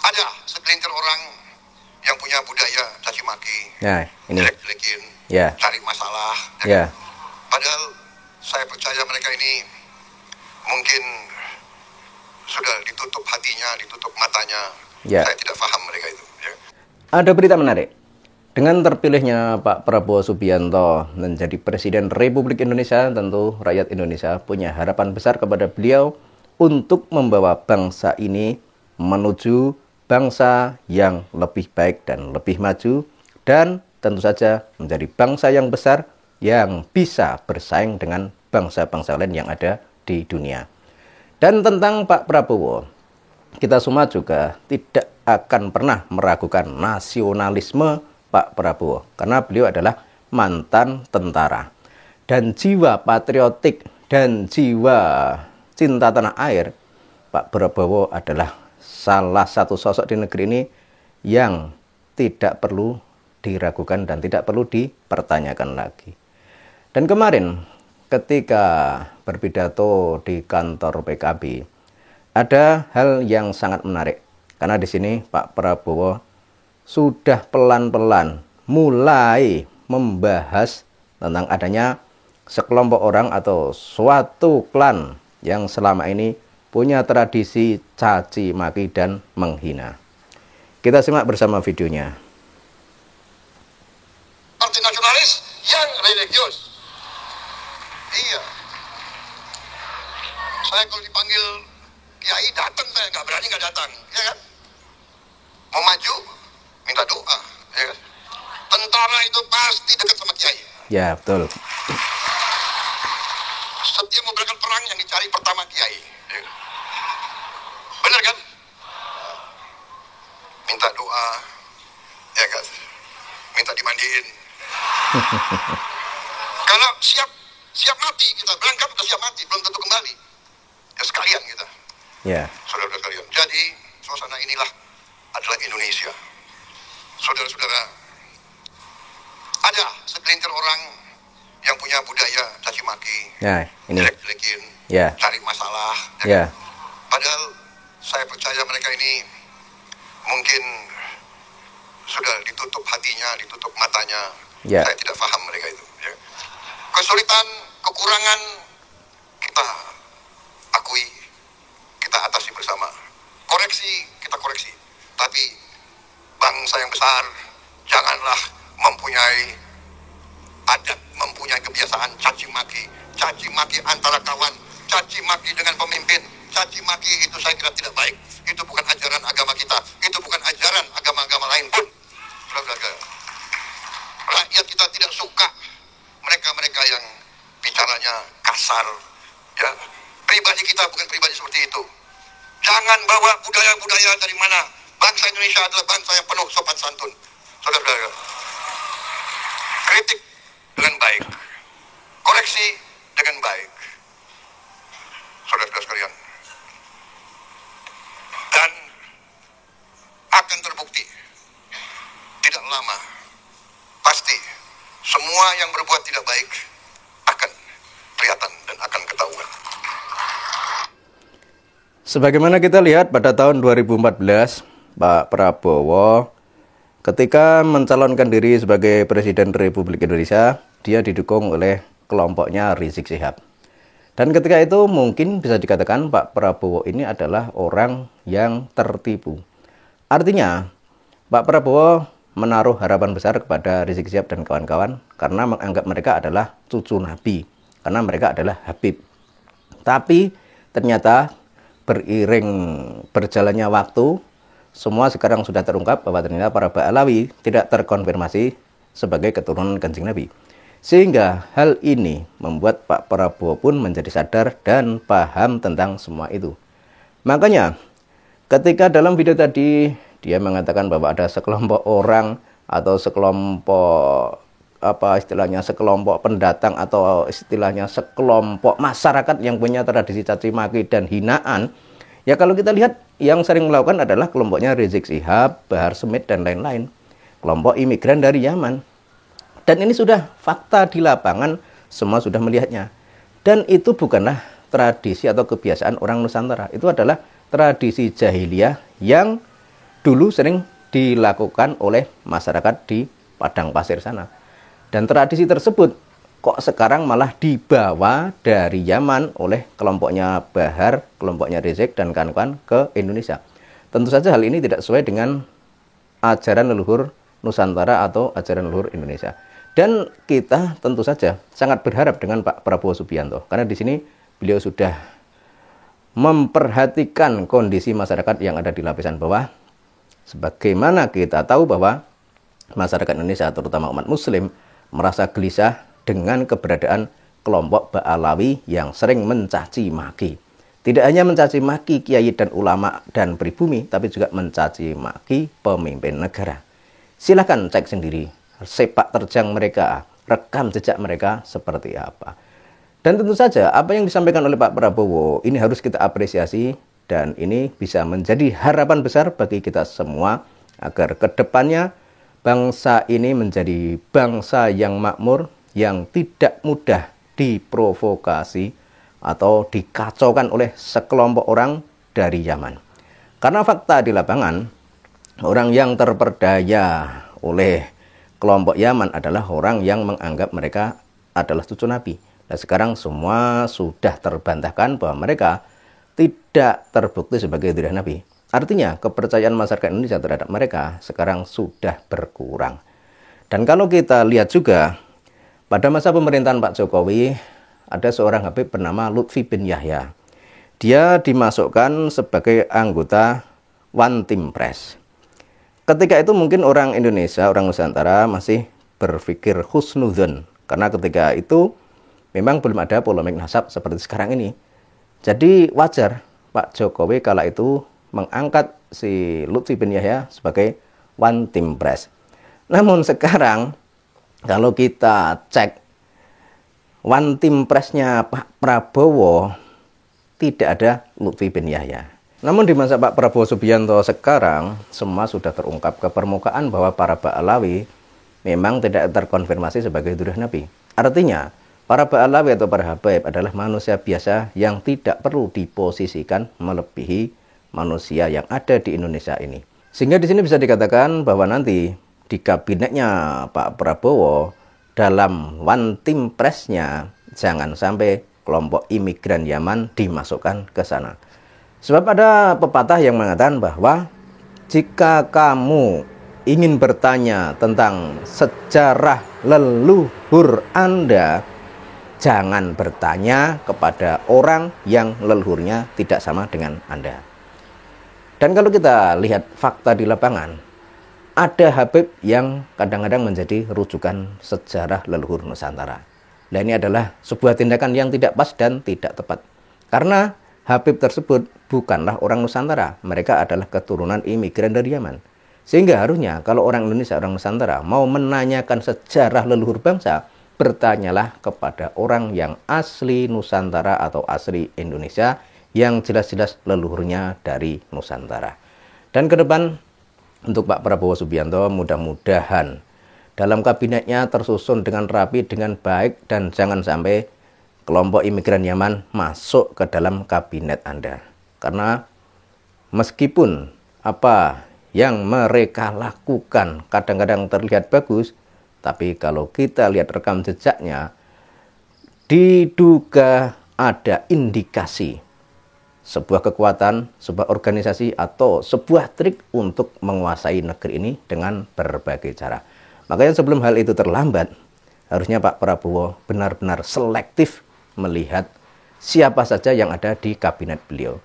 Ada segelintir orang yang punya budaya caci maki, jelek-jelekin, cari masalah. Padahal saya percaya mereka ini mungkin sudah ditutup hatinya, ditutup matanya. Saya tidak paham mereka itu. Ada berita menarik. Dengan terpilihnya Pak Prabowo Subianto menjadi Presiden Republik Indonesia, tentu rakyat Indonesia punya harapan besar kepada beliau untuk membawa bangsa ini menuju bangsa yang lebih baik dan lebih maju, dan tentu saja menjadi bangsa yang besar yang bisa bersaing dengan bangsa-bangsa lain yang ada di dunia. Dan tentang Pak Prabowo, kita semua juga tidak akan pernah meragukan nasionalisme Pak Prabowo, karena beliau adalah mantan tentara. Dan jiwa patriotik dan jiwa cinta tanah air, Pak Prabowo adalah salah satu sosok di negeri ini yang tidak perlu diragukan dan tidak perlu dipertanyakan lagi. Dan kemarin ketika berpidato di kantor PKB, ada hal yang sangat menarik. Karena di sini Pak Prabowo sudah pelan-pelan mulai membahas tentang adanya sekelompok orang atau suatu klan yang selama ini punya tradisi caci maki dan menghina. Kita simak bersama videonya. Partai nasionalis yang religius. Iya. Saya kalau dipanggil kiai datang, saya nggak berani nggak datang, ya kan? Mau maju, minta doa, ya kan? Tentara itu pasti dekat sama kiai. Ya, betul. Setiap mau berangkat perang yang dicari pertama kiai, ya kan? Benar kan? Minta doa, ya kan? Minta dimandiin. Kalau siap mati, kita berangkat udah siap mati, belum tentu kembali. Ya sekalian kita. Ya. Saudara-saudara sekalian. Jadi suasana inilah adalah Indonesia. Saudara-saudara, ada segelintir orang yang punya budaya caci maki, jelek-jelekin, cari masalah. Ya. Padahal saya percaya mereka ini mungkin sudah ditutup hatinya, ditutup matanya. Saya tidak paham mereka itu. Ya. Kesulitan, kekurangan kita akui, kita atasi bersama. Koreksi, kita koreksi. Tapi bangsa yang besar janganlah mempunyai adat, mempunyai kebiasaan caci maki antara kawan, caci maki dengan pemimpin. Caci maki itu saya kira tidak baik. Itu bukan ajaran agama kita, itu bukan ajaran agama-agama lain pun. Rakyat kita tidak suka mereka-mereka yang bicaranya kasar, ya. Pribadi kita bukan pribadi seperti itu. Jangan bawa budaya-budaya dari mana. Bangsa Indonesia adalah bangsa yang penuh sopan santun. Saudara-saudara, kritik dengan baik, koreksi dengan baik. Saudara-saudara sekalian, dan akan terbukti tidak lama, pasti semua yang berbuat tidak baik akan kelihatan dan akan ketahuan. Sebagaimana kita lihat pada tahun 2014, Pak Prabowo ketika mencalonkan diri sebagai Presiden Republik Indonesia, dia didukung oleh kelompoknya Rizik Syihab. Dan ketika itu mungkin bisa dikatakan Pak Prabowo ini adalah orang yang tertipu. Artinya, Pak Prabowo menaruh harapan besar kepada Rizik Syihab dan kawan-kawan karena menganggap mereka adalah cucu Nabi, karena mereka adalah Habib. Tapi ternyata beriring berjalannya waktu, semua sekarang sudah terungkap bahwa ternyata para Ba'alawi tidak terkonfirmasi sebagai keturunan Kanjeng Nabi. Sehingga hal ini membuat Pak Prabowo pun menjadi sadar dan paham tentang semua itu. Makanya ketika dalam video tadi dia mengatakan bahwa ada sekelompok orang atau sekelompok sekelompok pendatang atau istilahnya sekelompok masyarakat yang punya tradisi caci maki dan hinaan, ya kalau kita lihat yang sering melakukan adalah kelompoknya Rizik Syihab, Bahar Smith dan lain-lain, kelompok imigran dari Yaman. Dan ini sudah fakta di lapangan, semua sudah melihatnya. Dan itu bukanlah tradisi atau kebiasaan orang Nusantara, itu adalah tradisi jahiliyah yang dulu sering dilakukan oleh masyarakat di padang pasir sana. Dan tradisi tersebut kok sekarang malah dibawa dari Yaman oleh kelompoknya Bahar, kelompoknya Rizik dan kawan-kawan ke Indonesia. Tentu saja hal ini tidak sesuai dengan ajaran leluhur Nusantara atau ajaran leluhur Indonesia. Dan kita tentu saja sangat berharap dengan Pak Prabowo Subianto, karena di sini beliau sudah memperhatikan kondisi masyarakat yang ada di lapisan bawah. Sebagaimana kita tahu bahwa masyarakat Indonesia, terutama umat Muslim, merasa gelisah dengan keberadaan kelompok Ba'alawi yang sering mencaci maki. Tidak hanya mencaci maki kiai dan ulama dan pribumi, tapi juga mencaci maki pemimpin negara. Silakan cek sendiri sepak terjang mereka, rekam jejak mereka seperti apa. Dan tentu saja apa yang disampaikan oleh Pak Prabowo ini harus kita apresiasi, dan ini bisa menjadi harapan besar bagi kita semua agar kedepannya bangsa ini menjadi bangsa yang makmur, yang tidak mudah diprovokasi atau dikacaukan oleh sekelompok orang dari Yaman. Karena fakta di lapangan, orang yang terperdaya oleh kelompok Yaman adalah orang yang menganggap mereka adalah cucu Nabi. Dan sekarang semua sudah terbantahkan bahwa mereka tidak terbukti sebagai zuriyah Nabi. Artinya kepercayaan masyarakat Indonesia terhadap mereka sekarang sudah berkurang. Dan kalau kita lihat juga pada masa pemerintahan Pak Jokowi, ada seorang Habib bernama Lutfi bin Yahya. Dia dimasukkan sebagai anggota One Team Press. Ketika itu mungkin orang Indonesia, orang Nusantara masih berpikir husnudzon, karena ketika itu memang belum ada polemik nasab seperti sekarang ini. Jadi wajar Pak Jokowi kala itu mengangkat si Lutfi bin Yahya sebagai One Team Press. Namun sekarang kalau kita cek One Team Press-nya Pak Prabowo, tidak ada Lutfi bin Yahya. Namun di masa Pak Prabowo Subianto sekarang, semua sudah terungkap ke permukaan bahwa para Ba'alawi memang tidak terkonfirmasi sebagai zuriyah Nabi. Artinya, para Ba'alawi atau para Habaib adalah manusia biasa yang tidak perlu diposisikan melebihi manusia yang ada di Indonesia ini. Sehingga di sini bisa dikatakan bahwa nanti di kabinetnya Pak Prabowo, dalam One Team Press-nya jangan sampai kelompok imigran Yaman dimasukkan ke sana. Sebab ada pepatah yang mengatakan bahwa jika kamu ingin bertanya tentang sejarah leluhur Anda, jangan bertanya kepada orang yang leluhurnya tidak sama dengan Anda. Dan kalau kita lihat fakta di lapangan, ada Habib yang kadang-kadang menjadi rujukan sejarah leluhur Nusantara. Nah, ini adalah sebuah tindakan yang tidak pas dan tidak tepat. Karena Habib tersebut bukanlah orang Nusantara. Mereka adalah keturunan imigran dari Yaman. Sehingga harusnya kalau orang Indonesia, orang Nusantara mau menanyakan sejarah leluhur bangsa, bertanyalah kepada orang yang asli Nusantara atau asli Indonesia, yang jelas-jelas leluhurnya dari Nusantara. Dan ke depan, untuk Pak Prabowo Subianto, mudah-mudahan dalam kabinetnya tersusun dengan rapi, dengan baik, dan jangan sampai kelompok imigran Yaman masuk ke dalam kabinet Anda. Karena meskipun apa yang mereka lakukan kadang-kadang terlihat bagus, tapi kalau kita lihat rekam jejaknya, diduga ada indikasi sebuah kekuatan, sebuah organisasi, atau sebuah trik untuk menguasai negeri ini dengan berbagai cara. Makanya sebelum hal itu terlambat, harusnya Pak Prabowo benar-benar selektif melihat siapa saja yang ada di kabinet beliau.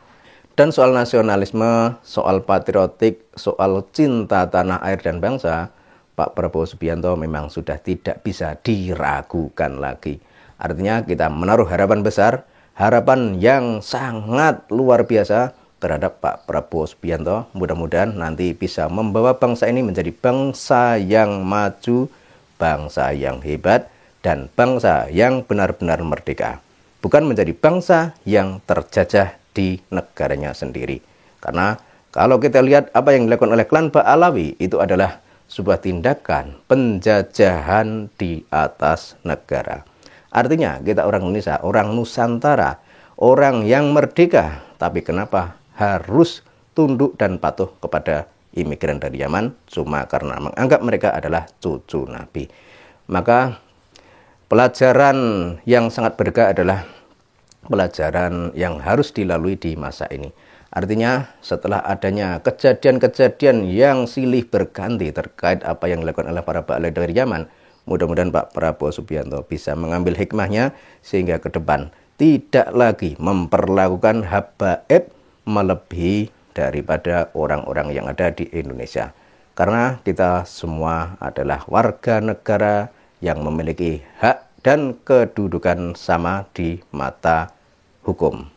Dan soal nasionalisme, soal patriotik, soal cinta tanah air dan bangsa, Pak Prabowo Subianto memang sudah tidak bisa diragukan lagi. Artinya kita menaruh harapan besar, harapan yang sangat luar biasa terhadap Pak Prabowo Subianto. Mudah-mudahan nanti bisa membawa bangsa ini menjadi bangsa yang maju, bangsa yang hebat, dan bangsa yang benar-benar merdeka. Bukan menjadi bangsa yang terjajah di negaranya sendiri. Karena kalau kita lihat apa yang dilakukan oleh klan Ba'alawi, itu adalah sebuah tindakan penjajahan di atas negara. Artinya kita orang Indonesia, orang Nusantara, orang yang merdeka, tapi kenapa harus tunduk dan patuh kepada imigran dari Yaman cuma karena menganggap mereka adalah cucu Nabi. Maka pelajaran yang sangat berharga adalah pelajaran yang harus dilalui di masa ini. Artinya setelah adanya kejadian-kejadian yang silih berganti terkait apa yang dilakukan oleh para ba'alai dari Yaman, mudah-mudahan Pak Prabowo Subianto bisa mengambil hikmahnya sehingga ke depan tidak lagi memperlakukan habaib melebihi daripada orang-orang yang ada di Indonesia. Karena kita semua adalah warga negara yang memiliki hak dan kedudukan sama di mata hukum.